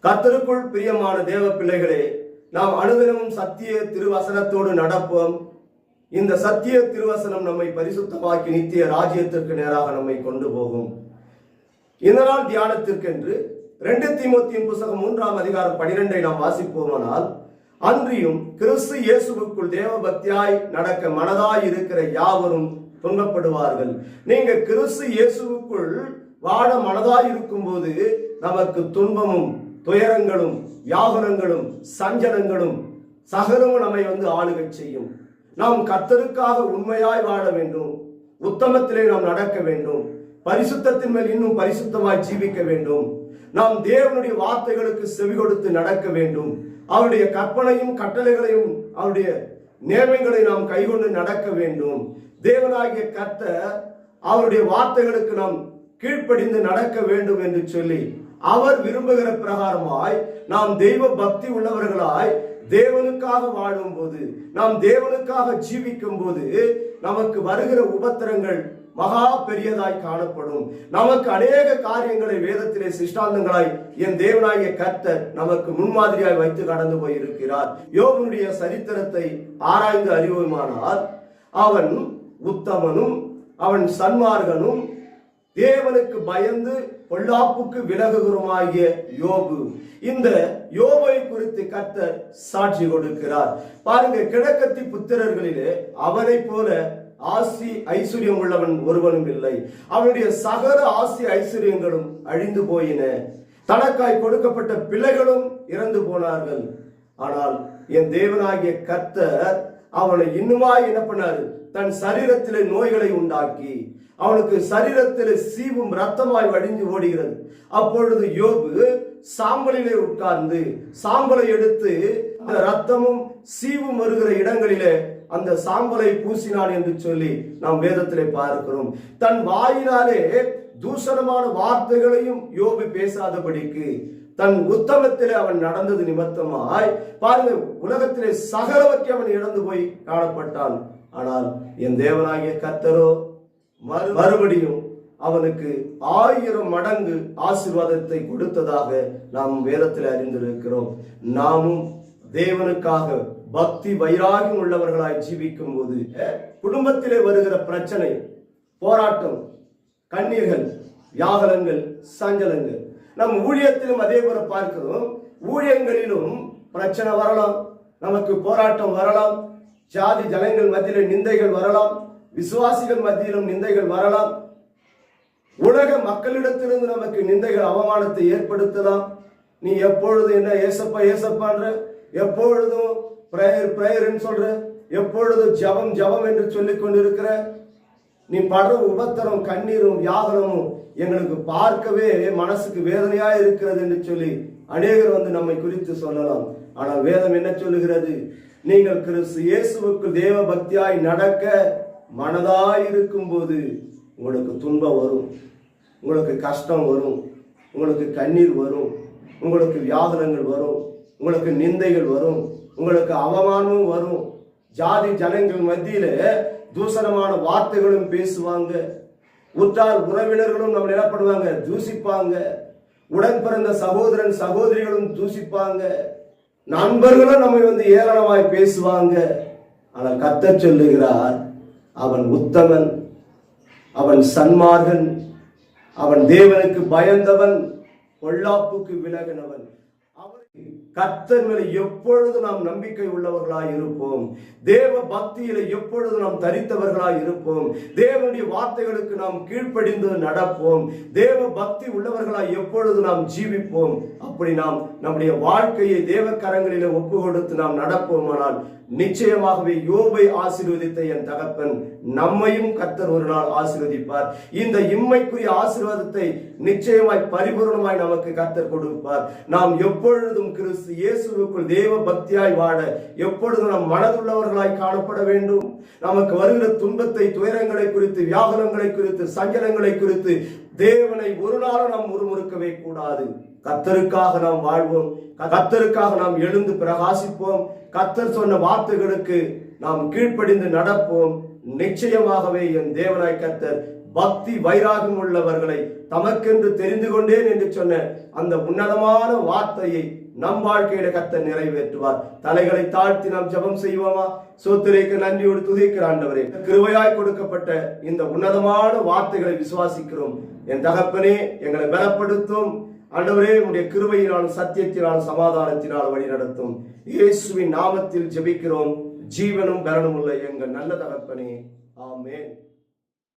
கர்த்தருக்குள் பிரியமான தேவ பிள்ளைகளே, நாம் அனுதினமும் சத்திய திருவசனத்தோடு நடப்போம். இந்த சத்திய திருவசனம் நம்மை பரிசுத்தமாக்கி நித்திய ராஜ்யத்திற்கு நேராக நம்மை கொண்டு போகும். இந்த நாள் தியானத்திற்கென்று 2 தீமோத்தேயு புத்தகம் 3ஆம் அதிகாரம் 12 நாம் வாசிப்போமானால், அன்றியும் கிறிஸ்து இயேசுவுக்குள் தேவ பக்தியாய் நடக்க மனதாய் இருக்கிற யாவரும் துன்பப்படுவார்கள். நீங்க கிறிஸ்து இயேசுவுக்குள் வாழ மனதாய் இருக்கும் போது நமக்கு துன்பமும் துயரங்களும் வியாகுலங்களும் சஞ்சலங்களும் சகலமும் நம்மை ஆளுகை செய்யும். நாம் கர்த்தருக்காக உண்மையாய் வாழ வேண்டும். உத்தமத்திலே நாம் நடக்க வேண்டும். பரிசுத்தத்தின் மேல் இன்னும் பரிசுத்தமாய் ஜீவிக்க வேண்டும். நாம் தேவனுடைய வார்த்தைகளுக்கு செவி கொடுத்து நடக்க வேண்டும். அவருடைய கற்பனையும் கட்டளைகளையும் அவருடைய நியமங்களை நாம் கைகொண்டு நடக்க வேண்டும். தேவனாகிய கர்த்தர் அவருடைய வார்த்தைகளுக்கு நாம் கீழ்ப்படிந்து நடக்க வேண்டும் என்று சொல்லி அவர் விரும்புகிற பிரகாரமாய் நாம் தெய்வ பக்தி உள்ளவர்களாய் தேவனுக்காக வாழும் போது, நாம் தேவனுக்காக ஜீவிக்கும் போது நமக்கு வருகிற உபத்திரங்கள் மகா பெரியதாய் காணப்படும். நமக்கு அநேக காரியங்களை வேதத்திலே சிஷ்டாந்தங்களாய் என் தேவனாகிய கர்த்தர் நமக்கு முன்மாதிரியாய் வைத்து கடந்து போயிருக்கிறார். யோபனுடைய சரித்திரத்தை ஆராய்ந்து அறிவோமானால், அவன் உத்தமனும் அவன் சன்மார்கனும் தேவனுக்கு பயந்து பொல்லாப்புக்கு விலகுகிறோமாகிய யோபு. இந்த யோபை குறித்து கர்த்தர் சாட்சி கொடுக்கிறார். பாருங்க, கிழக்கத்தி புத்திரர்களிலே அவனை போல ஆசி ஐஸ்வர்யம் உள்ளவன் ஒருவனும் இல்லை. அவனுடைய சகல ஆசி ஐஸ்வர்யங்களும் அழிந்து போயின. தனக்காய் கொடுக்கப்பட்ட பிள்ளைகளும் இறந்து போனார்கள். ஆனால் என் தேவனாகிய கர்த்தர் அவனை இன்னுமாய் என்ன பண்ணாரு? தன் சரீரத்திலே நோய்களை உண்டாக்கி அவனுக்கு சரீரத்தில் சீவும் ரத்தமாய் வடிஞ்சு ஓடுகிறது. அப்பொழுது யோபு சாம்பலிலே உட்கார்ந்து சாம்பலை எடுத்து அந்த ரத்தமும் சீவும் வருகிற இடங்களிலே அந்த சாம்பலை பூசினான் என்று சொல்லி நாம் வேதத்திலே பார்க்கிறோம். தன் வாயினாலே தூஷணமான வார்த்தைகளையும் யோபு பேசாதபடிக்கு தன் உத்தமத்திலே அவன் நடந்தது நிமித்தமாய் பாருங்க, உலகத்திலே சகலவற்றை அவன் இழந்து போய் காணப்பட்டான். ஆனால் என் தேவனாகிய கர்த்தரோ மறுபடியும் அவனுக்கு 1000 மடங்கு ஆசீர்வாதத்தை கொடுத்ததாக நாம் வேதத்தில் அறிந்திருக்கிறோம். நாமும் தேவனுக்காக பக்தி வைராகியம் உள்ளவர்களாய் ஜீவிக்கும் போது குடும்பத்திலே வருகிற பிரச்சனை, போராட்டம், கண்ணீர்கள், வியாகுலங்கள், சஞ்சலங்கள், நம் ஊழியத்திலும் அதே போல பார்க்கிறோம். ஊழியங்களிலும் பிரச்சனை வரலாம், நமக்கு போராட்டம் வரலாம், ஜாதி ஜனங்கள் மத்தியிலே நிந்தைகள் வரலாம், விசுவாசிகள் மத்தியிலும் நிந்தைகள் வரலாம், உலக மக்களிடத்திலிருந்து நமக்கு நிந்தைகள் அவமானத்தை ஏற்படுத்தலாம். நீ எப்பொழுது என்ன ஏசப்பா ஏசப்பான்ற, எப்பொழுதும் பிரேயர் பிரேயர்ன்னு சொல்ற, எப்பொழுதும் ஜபம் ஜபம் என்று சொல்லிக் கொண்டிருக்கிற, நீ படுற உபத்திரம் கண்ணீரும் வியாகுலமும் எங்களுக்கு பார்க்கவே மனசுக்கு வேதனையா இருக்கிறது என்று சொல்லி அநேகர் நம்மை குறித்து சொல்லலாம். ஆனால் வேதம் என்ன சொல்லுகிறது? நீங்கள் கிறிஸ்து இயேசுவுக்கு தேவ பக்தியாய் நடக்க மனதாயிருக்கும் போது உங்களுக்கு துன்பம் வரும், உங்களுக்கு கஷ்டம் வரும், உங்களுக்கு கண்ணீர் வரும், உங்களுக்கு வியாகுலங்கள் வரும், உங்களுக்கு நிந்தைகள் வரும், உங்களுக்கு அவமானமும் வரும். ஜாதி ஜனங்கள் மத்தியில தூஷணமான வார்த்தைகளும் பேசுவாங்க. உற்றார் உறவினர்களும் நம்ம நிலப்படுவாங்க, தூசிப்பாங்க. உடன் பிறந்த சகோதரன் சகோதரிகளும் தூசிப்பாங்க. நண்பர்களும் நம்மை ஏளனமாய் பேசுவாங்க. ஆனால் கர்த்தர் சொல்லுகிறார், அவன் உத்தமன், அவன் சன்மார்கன், அவன் தேவனுக்கு பயந்தவன், பொல்லாப்புக்கு விலகினவன். கர்த்தர் மேல எப்பொழுது நாம் நம்பிக்கை உள்ளவர்களாய் இருப்போம். தேவ பக்தியில எப்பொழுது நாம் தரித்தவர்களாய் இருப்போம். தேவனுடைய வார்த்தைகளுக்கு நாம் கீழ்ப்படிந்து நடப்போம். தேவ பக்தி உள்ளவர்களாய் எப்பொழுது நாம் ஜீவிப்போம். அப்படி நாம் நம்முடைய வாழ்க்கையை தேவ கரங்களிலே ஒப்பு கொடுத்து நாம் நடப்போமானால் நிச்சயமாகவே யோபை ஆசீர்வதித்த என் தகப்பன் நம்மையும் கர்த்தர் ஒரு நாள் ஆசீர்வதிப்பார். இந்த இம்மைக்குரிய ஆசீர்வாதத்தை நிச்சயமாய் பரிபூர்ணமாய் நமக்கு கர்த்தர் கொடுப்பார். நாம் எப்பொழுதும் கிறிஸ்து இயேசுவுக்குள் தேவ பக்தியாய் வாழ எப்பொழுதும் நாம் மனதுள்ளவர்களாய் காணப்பட வேண்டும். நமக்கு வருகிற துன்பத்தை, துயரங்களை குறித்து, வியாகுலங்களை குறித்து, சஞ்சலங்களை குறித்து தேவனை ஒரு நாளும் நாம் முறுமுறுக்கவே கூடாது. கர்த்தருக்காக நாம் வாழ்வோம். கர்த்தருக்காக நாம் எழுந்து பிரகாசிப்போம். கர்த்தர் சொன்ன வார்த்தைகளுக்கு நாம் கீழ்ப்படிந்து நடப்போம். நிச்சயமாகவே என் தேவனாய் கர்த்தர் பக்தி வைராகம் உள்ளவர்களை தமக்கென்று தெரிந்து கொண்டேன் என்று சொன்ன அந்த உன்னதமான வார்த்தையை நம் வாழ்க்கையில கர்த்தர் நிறைவேற்றுவார். தலைகளை தாழ்த்தி நாம் ஜெபம் செய்வோமா? சோத்திரேக்கு நன்றியோடு துதிக்கிற ஆண்டவரே, கிருபையாய் கொடுக்கப்பட்ட இந்த உன்னதமான வார்த்தைகளை விசுவாசிக்கிறோம். என் தகப்பனே, எங்களை பலப்படுத்தும் ஆண்டவரே. உம்முடைய கிருபையினாலும் சத்தியத்தினாலும் சமாதானத்தினால் வழி நடத்தும். இயேசுவின் நாமத்தில் ஜெபிக்கிறோம். ஜீவனும் பலனும் உள்ள எங்கள் நல்ல தகப்பனே, ஆமென்.